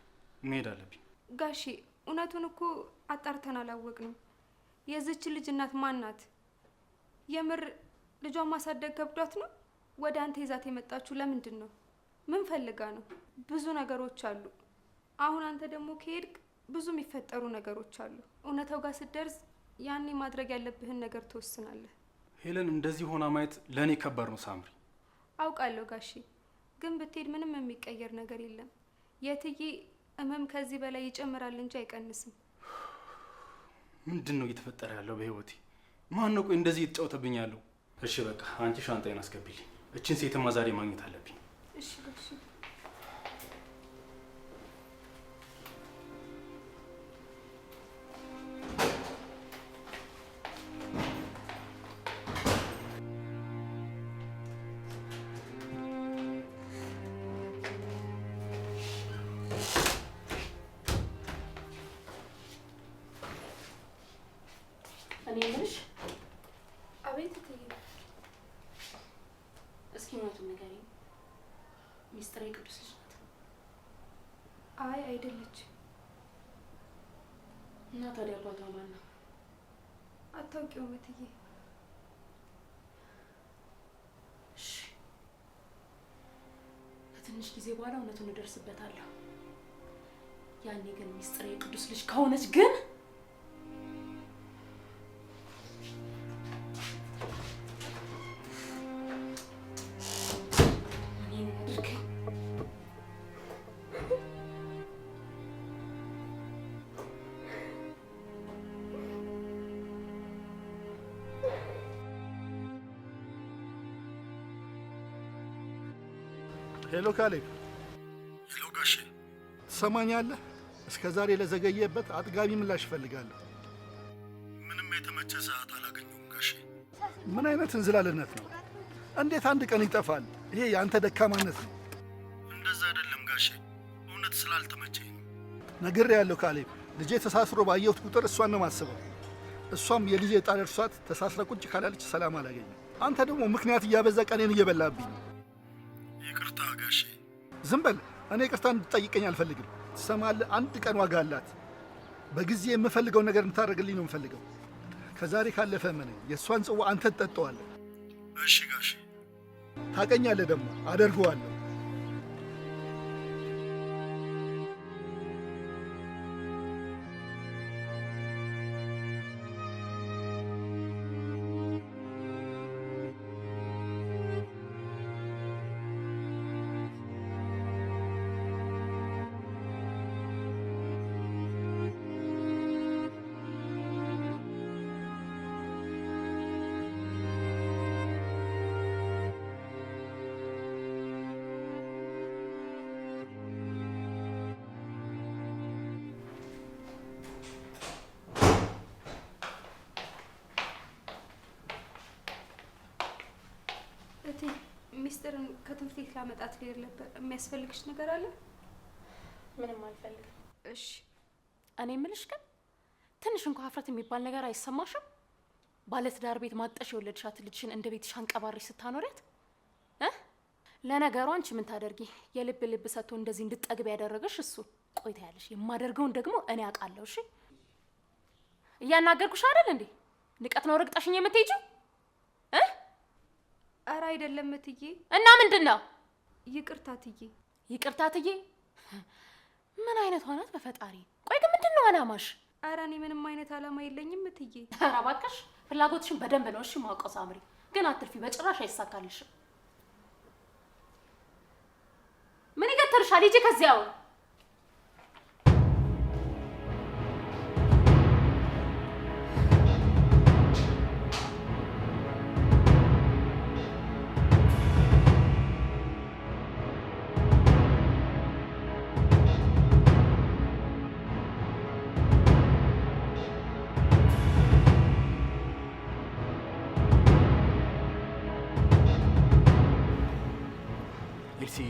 መሄድ አለብኝ። ጋሺ እውነቱን እኮ አጣርተን አላወቅንም። የዚች ልጅ እናት ማን ናት? የምር ልጇን ማሳደግ ከብዷት ነው ወደ አንተ ይዛት የመጣችሁ? ለምንድን ነው? ምን ፈልጋ ነው? ብዙ ነገሮች አሉ። አሁን አንተ ደግሞ ከሄድክ ብዙ የሚፈጠሩ ነገሮች አሉ። እውነታው ጋር ስትደርስ ያኔ ማድረግ ያለብህን ነገር ትወስናለህ። ሄለን እንደዚህ ሆና ማየት ለእኔ ከባድ ነው ሳምሪ። አውቃለሁ ጋሺ፣ ግን ብትሄድ ምንም የሚቀየር ነገር የለም። የትዬ ህመም ከዚህ በላይ ይጨምራል እንጂ አይቀንስም። ምንድን ነው እየተፈጠረ ያለው በህይወቴ? ማን ነው ቆይ እንደዚህ እየተጫወተብኝ ያለው? እሺ በቃ አንቺ ሻንጣዬን አስገቢልኝ። እችን ሴትማ ዛሬ ማግኘት አለብኝ። እሺ ጋሺ። እኔ የምልሽ አቤት እትዬ። እስኪ እውነቱን ንገሪኝ። ሚስጥር የቅዱስ ልጅ ናት? አይ አይደለች። እና ታዲያ አባቷ ማን ነው? አታውቂውም እትዬ? እሺ ከትንሽ ጊዜ በኋላ እውነቱን እደርስበታለሁ። ያኔ ግን ሚስጥር የቅዱስ ልጅ ከሆነች ግን ሄሎ ካሌብ። ሄሎ ጋሼ። ትሰማኛለህ? እስከ ዛሬ ለዘገየበት አጥጋቢ ምላሽ እፈልጋለሁ። ምንም የተመቸ ሰዓት አላገኘሁም ጋሼ። ምን አይነት እንዝላልነት ነው? እንዴት አንድ ቀን ይጠፋል? ይሄ የአንተ ደካማነት ነው። እንደዛ አይደለም ጋሼ፣ እውነት ስላልተመቸኝ ነው። ነግሬሃለሁ ካሌብ። ልጄ ተሳስሮ ባየሁት ቁጥር እሷን ነው ማስበው። እሷም የልጄ ዕጣ ደርሷት ተሳስረ ቁጭ ካላለች ሰላም አላገኝም። አንተ ደግሞ ምክንያት እያበዛ ቀኔን እየበላብኝ ነው። ይቅርታ ጋሼ። ዝም በል። እኔ ይቅርታ እንድትጠይቀኝ አልፈልግም። ትሰማለህ? አንድ ቀን ዋጋ አላት። በጊዜ የምፈልገው ነገር እንድታደርግልኝ ነው የምፈልገው። ከዛሬ ካለፈ ምን የእሷን ጽዋ አንተ ትጠጣዋለህ። እሺ ጋሼ። ታቀኛለህ ደግሞ አደርገዋለሁ። ሚስጥርን ከትምህርት ቤት ላመጣት ልሄድ ነበር። የሚያስፈልግሽ ነገር አለ? ምንም አልፈልግም። እሺ እኔ የምልሽ ግን ትንሽ እንኳን ሀፍረት የሚባል ነገር አይሰማሽም? ባለትዳር ቤት ማጠሽ የወለድሻት ልጅሽን እንደ ቤትሽ አንቀባሪሽ ስታኖሪያት ለነገሩ አንቺ ምን ታደርጊ? የልብ ልብ ሰጥቶ እንደዚህ እንድትጠግብ ያደረገሽ እሱ። ቆይታ ያለሽ የማደርገውን ደግሞ እኔ አውቃለሁ። እሺ እያናገርኩሽ አይደል እንዴ? ንቀት ነው ረግጠሽኝ የምትሄጂው? ኧረ አይደለም እትዬ። እና ምንድን ነው? ይቅርታ እትዬ። ይቅርታ እትዬ? ምን አይነት ሆናት በፈጣሪ። ቆይ ግን ምንድን ነው አላማሽ? ኧረ እኔ ምንም አይነት አላማ የለኝም እትዬ። ኧረ እባክሽ ፍላጎትሽን በደንብ ነው እሺ ማውቀው ሳምሪ። ግን አትልፊ፣ በጭራሽ አይሳካልሽም። ምን ይገትርሻል? ሂጂ ከዚያው።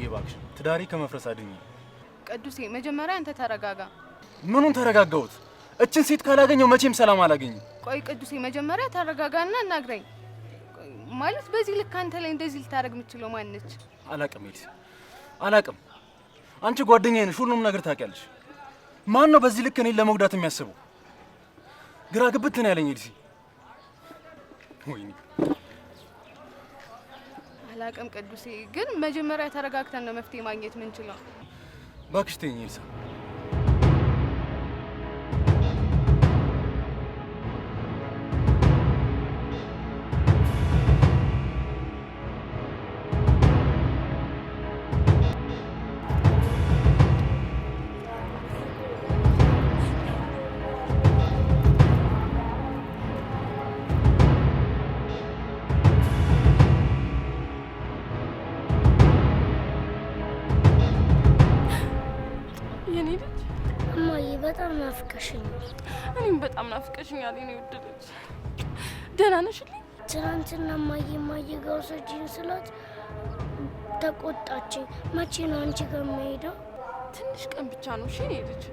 እባክሽ ትዳሪ ከመፍረስ አድኝ። ቅዱሴ መጀመሪያ አንተ ተረጋጋ። ምኑን ተረጋጋሁት? እችን ሴት ካላገኘው መቼም ሰላም አላገኝም። ቆይ ቅዱሴ መጀመሪያ ተረጋጋና እናግረኝ። ማለት በዚህ ልክ አንተ ላይ እንደዚህ ልታደርግ የምትችለው ማን ነች? አላቅም ኤልሲ፣ አላቅም። አንቺ ጓደኛዬ ነሽ፣ ሁሉም ነገር ታውቂያለሽ። ማን ነው በዚህ ልክ እኔን ለመጉዳት የሚያስበው? ግራ ግብት ነው ያለኝ ኤልሲ። ወይኔ አላቅም ቅዱሴ፣ ግን መጀመሪያ ተረጋግተን ነው መፍትሄ ማግኘት የምንችለው። እባክሽ ተይኝ ኤልሳ። በጣም ናፍቀሽኛል። እኔም በጣም ናፍቀሽኛል የኔ ውድ ልጅ። ደህና ነሽልኝ? ትናንትና ማየ ጋር ውሰጂኝ ስላት ተቆጣችኝ። መቼ ነው አንቺ ጋር የምሄደው? ትንሽ ቀን ብቻ ነው እሺ የኔ ልጅ።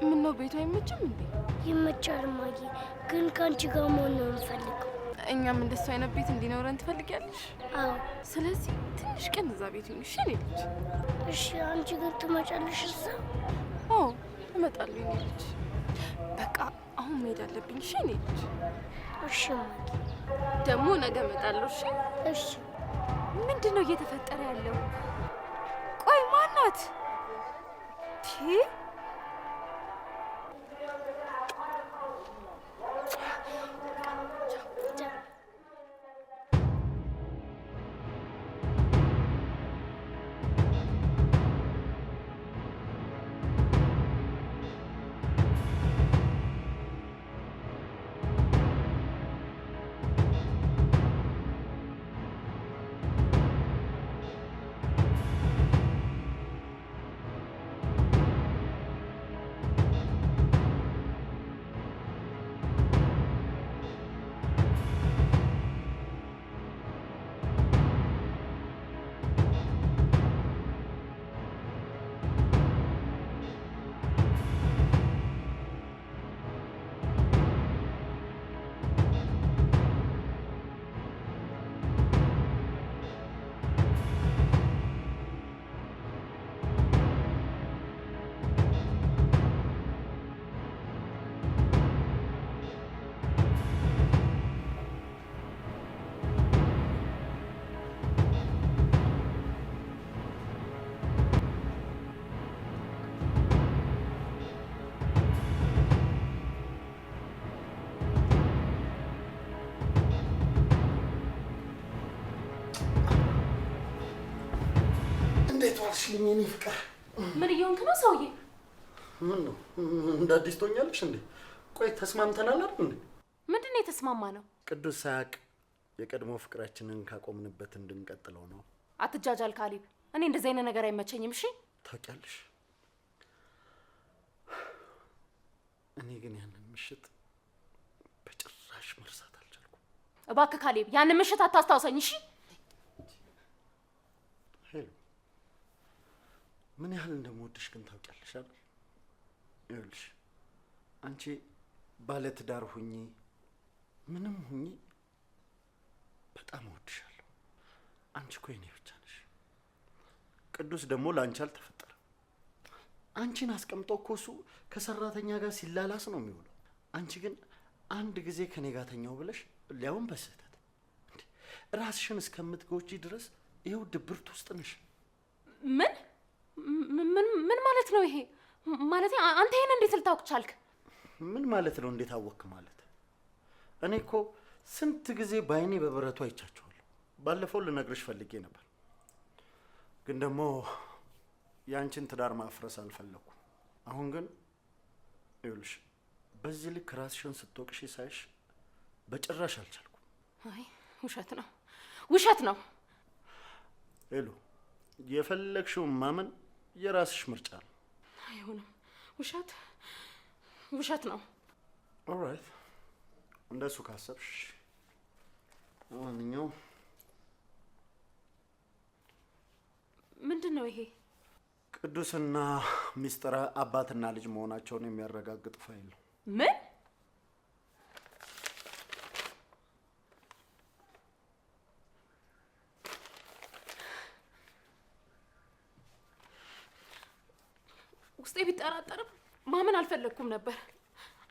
ምነው ቤቱ አይመችም እንዴ? ይመቻል ማየ፣ ግን ከአንቺ ጋር መሆን ነው የምፈልገው። እኛም እንደሱ አይነት ቤት እንዲኖረን ትፈልጊያለሽ? አዎ። ስለዚህ ትንሽ ቀን እዛ ቤት ይሁን እሺ የኔ ልጅ። እሺ አንቺ ግን ትመጫለሽ እዛ? አዎ እመጣለሁ የኔ ልጅ። በቃ አሁን መሄድ አለብኝ። እሺ እኔ ልጅ። እሺ እማዬ። ደግሞ ነገ እመጣለሁ። እሺ። እሺ። ምንድን ነው እየተፈጠረ ያለው? ቆይ ማናት? እንዴት ዋልሽልኝ የኔ ፍቅር? ምን እየሆንክ ነው ሰውዬ? ምን ነው እንደ አዲስ ትሆኛለሽ እንዴ? ቆይ ተስማምተናል አይደል እንዴ? ምንድን ነው የተስማማ ነው? ቅዱስ ሳያውቅ የቀድሞ ፍቅራችንን ካቆምንበት እንድንቀጥለው ነው። አትጃጃል ካሊብ። እኔ እንደዚህ አይነት ነገር አይመቸኝም። እሺ ታውቂያለሽ፣ እኔ ግን ያንን ምሽት በጭራሽ መርሳት አልቻልኩም። እባክህ ካሊብ ያንን ምሽት አታስታውሰኝ። እሺ ሄሎ፣ ምን ያህል እንደምወድሽ ግን ታውቂያለሽ አይደል? ይኸውልሽ አንቺ ባለ ትዳር ሁኚ ምንም ሁኚ በጣም እወድሻለሁ። አንቺ እኮ የኔ ብቻ ነሽ። ቅዱስ ደግሞ ለአንቺ አልተፈጠረም። አንቺን አስቀምጦ እኮ እሱ ከሰራተኛ ጋር ሲላላስ ነው የሚውለው። አንቺ ግን አንድ ጊዜ ከኔ ጋር ተኛው ብለሽ ሊያውም በስህተት ራስሽን እስከምትጎጂ ድረስ ይኸው ድብርት ውስጥ ነሽ። ምን ማለት ነው ይሄ? ማለት አንተ ይሄን እንዴት ልታውቅ ቻልክ? ምን ማለት ነው እንዴት አወቅክ ማለት? እኔ እኮ ስንት ጊዜ በአይኔ በብረቱ አይቻቸዋለሁ። ባለፈው ልነግርሽ ፈልጌ ነበር፣ ግን ደግሞ የአንቺን ትዳር ማፍረስ አልፈለኩም። አሁን ግን ይኸውልሽ በዚህ ልክ ራስሽን ስትወቅሽ ሳይሽ በጭራሽ አልቻልኩም። አይ ውሸት ነው፣ ውሸት ነው። ሄሎ፣ የፈለግሽውን ማመን የራስሽ ምርጫ ነው። አይሆንም፣ ውሸት ነው። ኦልራይት፣ እንደሱ ካሰብሽ ማንኛውም ምንድን ነው ይሄ? ቅዱስና ሚስጥር አባትና ልጅ መሆናቸውን የሚያረጋግጥ ፋይል ነው። ምን? ውስጤ ቢጠራጠርም ማመን አልፈለግኩም ነበር፣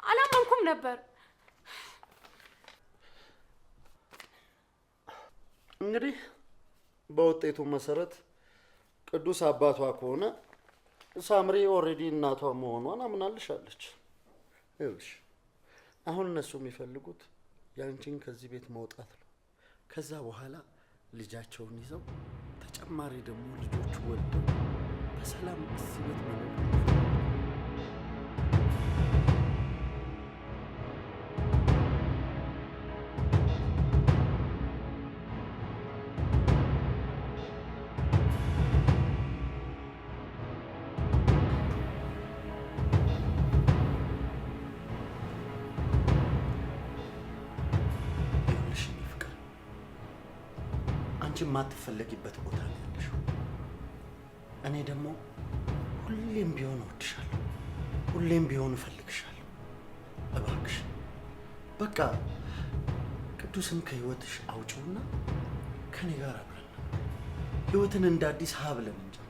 አላመንኩም ነበር። እንግዲህ በውጤቱ መሰረት ቅዱስ አባቷ ከሆነ ሳምሪ ኦልሬዲ እናቷ መሆኗን አምናልሻለች። ይኸውልሽ አሁን እነሱ የሚፈልጉት ያንቺን ከዚህ ቤት መውጣት ነው። ከዛ በኋላ ልጃቸውን ይዘው ተጨማሪ ደግሞ ልጆቹ ወልደው በሰላም እዚህ ቤት መኖር ነው። የማትፈለጊበት ቦታ ነው ያለሽው። እኔ ደግሞ ሁሌም ቢሆን እወድሻለሁ፣ ሁሌም ቢሆን እፈልግሻለሁ። እባክሽ በቃ ቅዱስን ከህይወትሽ አውጪውና ከኔ ጋር አብረን ህይወትን እንደ አዲስ ሀ ብለን እንጀምር።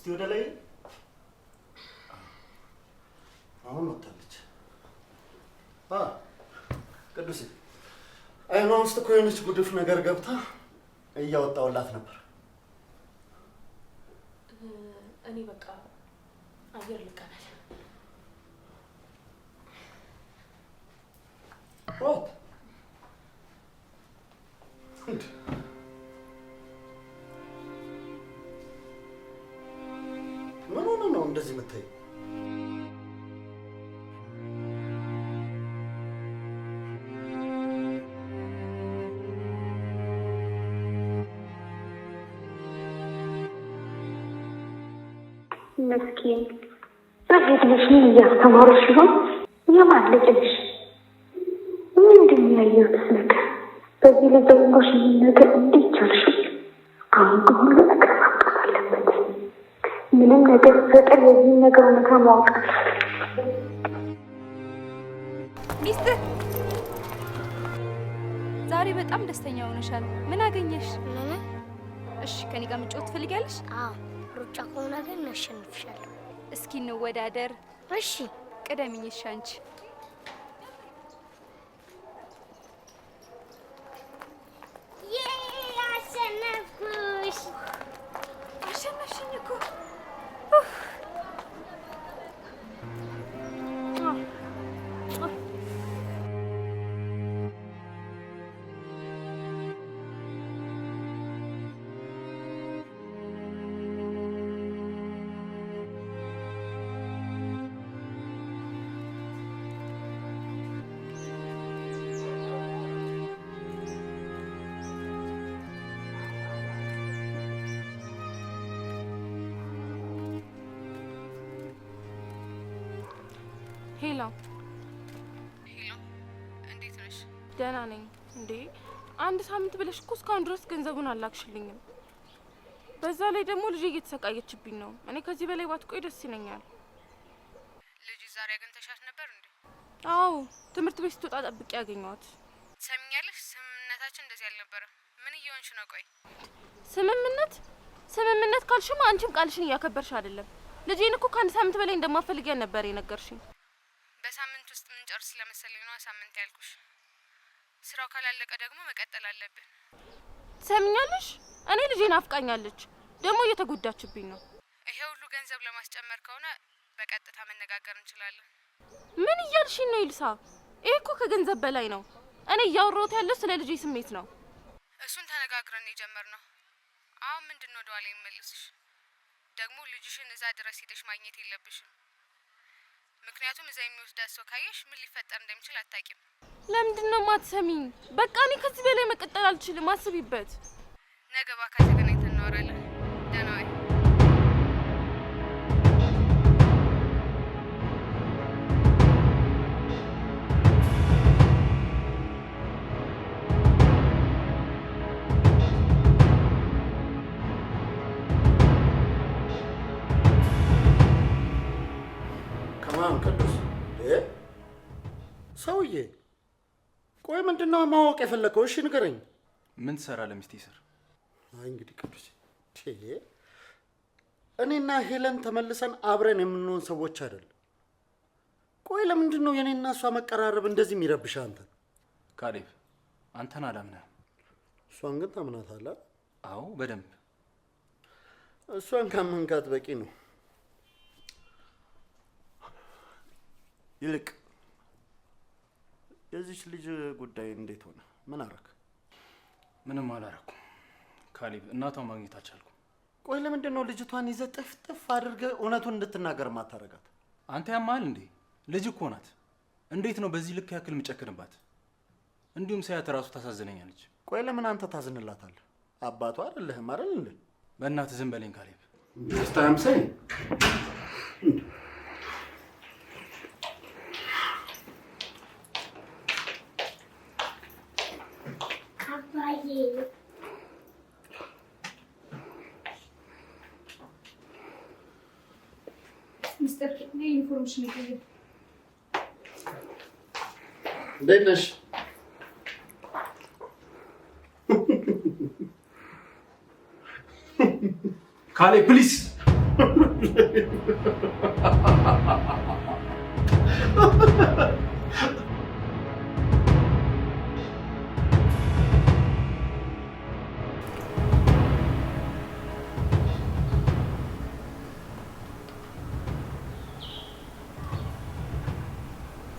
እስቲ ወደ ላይ አሁን ወጣለች። ቅዱሴ አይኗ ውስጥ እኮ የሆነች ጉድፍ ነገር ገብታ እያወጣውላት ነበር። እኔ በቃ አየር ልቀበል። What? ምን ሆነ ነው እንደዚህ የምታይ? መስኪን በሄድልሽ ምን እያስተማሩሽ ሲሆን የማን ልጅ ነሽ? ምንድን ያየሁት ነገር? በዚህ ልጅ ወንዶች ምን ነገር እንዴት ቻልሽ? አሁን ግን ሁሉ ነገር ማብቃት አለበት። ምንም ነገር ፍቅር የዚህ ነገር እውነታ ማወቅ ሚስትህ ዛሬ በጣም ደስተኛ ሆነሻል። ምን አገኘሽ? እሺ ከኔ ጋር መጫወት ትፈልጊያለሽ? አዎ ሩጫ ከሆነ ግን እናሸንፍሻለሁ። እስኪ እንወዳደር። እሺ ቅደሚኝ። እሺ አንቺ አሸነፍኩሽ። አሸነፍሽኝ እኮ። ሄሎ ሄሎ፣ እንዴት ነሽ? ደህና ነኝ። እንዴ አንድ ሳምንት ብለሽ እኮ እስካሁን ድረስ ገንዘቡን አላክሽልኝም። በዛ ላይ ደግሞ ልጅ እየተሰቃየችብኝ ነው። እኔ ከዚህ በላይ ባትቆይ ደስ ይለኛል። ልጅ ዛሬ አግኝተሻት ነበር እንዴ? አዎ ትምህርት ቤት ስትወጣ ጠብቄ ያገኘኋት። ትሰሚኛለሽ? ስምምነታችን እንደዚህ አልነበረም። ምን እየሆንሽ ነው? ቆይ ስምምነት ካልሽማ አንቺም ቃልሽን እያከበርሽ አይደለም። ልጄን እኮ ከአንድ ሳምንት በላይ እንደማፈልጊያ ነበር የነገርሽኝ። በሳምንት ውስጥ ምን ጨርስ ስለመሰለኝ ነው ሳምንት ያልኩሽ። ስራው ካላለቀ ደግሞ መቀጠል አለብን። ትሰሚኛለሽ? እኔ ልጄን አፍቃኛለች፣ ደግሞ እየተጎዳችብኝ ነው። ይሄ ሁሉ ገንዘብ ለማስጨመር ከሆነ በቀጥታ መነጋገር እንችላለን። ምን እያልሽኝ ነው ይልሳ? ይሄ እኮ ከገንዘብ በላይ ነው። እኔ እያወራሁት ያለው ስለ ልጄ ስሜት ነው። እሱን ተነጋግረን የጀመርነው። አሁን ምንድነው ወደ ኋላ የሚመልስሽ? ደግሞ ልጅሽን እዛ ድረስ ሄደሽ ማግኘት የለብሽም። ምክንያቱም እዛ የሚወስዳት ሰው ካየሽ ምን ሊፈጠር እንደሚችል አታውቂም። ለምንድን ነው የማትሰሚኝ? በቃ እኔ ከዚህ በላይ መቀጠል አልችልም። አስቢበት። ነገ በአካል ተገናኝተን እናወራለን። ደህና ዋይ። ከማን ቅዱስ ሰውዬ? ቆይ ምንድነው ማወቅ የፈለከው? እሺ ንገረኝ። ምን ትሰራለህ ሚስቴ ስር? አይ እንግዲህ ቅዱስ እኔና ሄለን ተመልሰን አብረን የምንሆን ሰዎች አይደል? ቆይ ለምንድን ነው የኔና እሷ መቀራረብ እንደዚህ የሚረብሽ አንተ? ካሌብ አንተን አላምነህም። እሷን ግን ታምናታለህ? አዎ በደንብ። እሷን ካመንካት በቂ ነው። ይልቅ የዚች ልጅ ጉዳይ እንዴት ሆነ? ምን አረክ? ምንም አላረኩም ካሌብ። እናቷን ማግኘት አልቻልኩም። ቆይ ለምንድን ነው ልጅቷን ይዘህ ጥፍጥፍ አድርገህ እውነቱን እንድትናገር ማታረጋት? አንተ ያማል እንዴ? ልጅ እኮ ናት። እንዴት ነው በዚህ ልክ ያክል የምጨክንባት? እንዲሁም ሳያት ራሱ ታሳዝነኛለች። ቆይ ለምን አንተ ታዝንላታለህ? አባቷ አይደለህም አይደል እንዴ? በእናትህ ዝም በለኝ ካሌብ። ስታምሰኝ አባዬ ሚስተር ዩኒፎርምሽን ይቀይር። እንዴት ነሽ? ካሌብ ፕሊዝ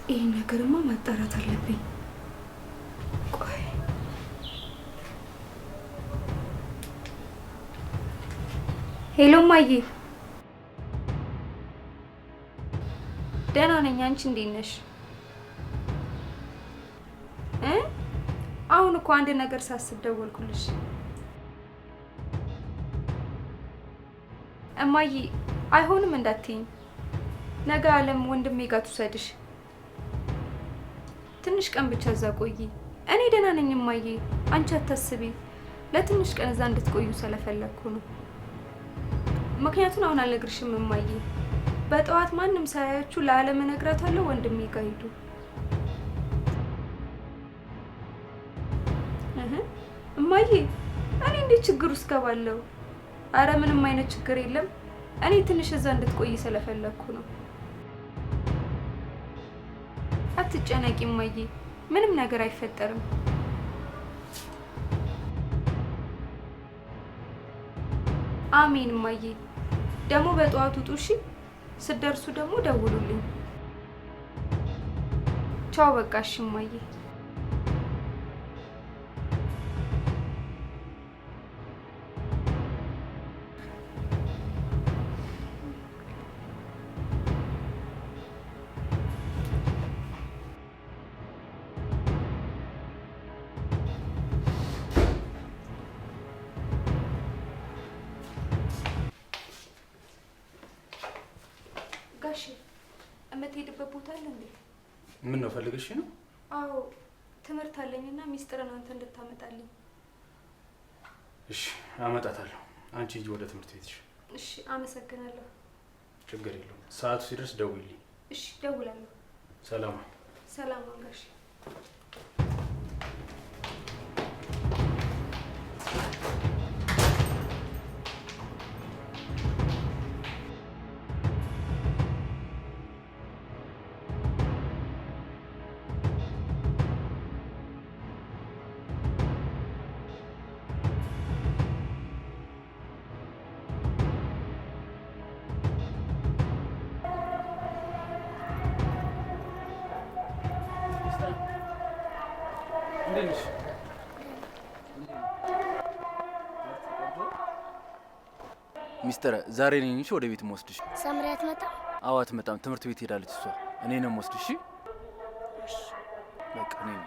ይህን ነገርማ ማጣራት አለብኝ። ቆይ ሄሎ ማዬ፣ ደህና ነኝ። አንቺ እንዴት ነሽ? አሁን እኮ አንድ ነገር ሳስብ ደወልኩልሽ። እማዬ አይሆንም እንዳትይኝ፣ ነገ አለም ወንድሜ ጋር ትውሰድሽ። ትንሽ ቀን ብቻ እዛ ቆይ። እኔ ደህና ነኝ እማዬ፣ አንቺ አታስቢ። ለትንሽ ቀን እዛ እንድትቆዩ ስለፈለኩ ነው። ምክንያቱም አሁን አልነግርሽም እማዬ። በጠዋት ማንም ሳያያችሁ ለአለም እነግራታለሁ ወንድሜ ጋር ሂዱ። እማዬ እኔ እንዴት ችግር ውስጥ ገባለሁ? አረ ምንም አይነት ችግር የለም። እኔ ትንሽ እዛ እንድትቆይ ስለፈለኩ ነው። አትጨነቂ እማዬ፣ ምንም ነገር አይፈጠርም። አሜን እማዬ። ደግሞ በጠዋቱ ውጡ እሺ? ስትደርሱ ደግሞ ደውሉልኝ። ቻው በቃ እሺ እማዬ። ጋሽ የምትሄድበት ቦታ አለ እንዴ? ምን ነው ፈልገሽ ነው? አዎ ትምህርት አለኝና ሚስጥርን አንተ እንድታመጣልኝ። እሺ አመጣታለሁ። አንቺ ሂጂ ወደ ትምህርት ቤትሽ። እሺ አመሰግናለሁ። ችግር የለውም። ሰዓቱ ሲደርስ ደውይልኝ። እሺ ደውላለሁ። ሰላም። ሰላም ጋሽ። ሚስተር ዛሬ ነኝ እንጂ ወደ ቤት የምወስድሽ። ሳምሪ አትመጣም? አዎ አትመጣም። ትምህርት ቤት ሄዳለች እሷ። እኔ ነው የምወስድሽ። እሺ በቃ ነኝ።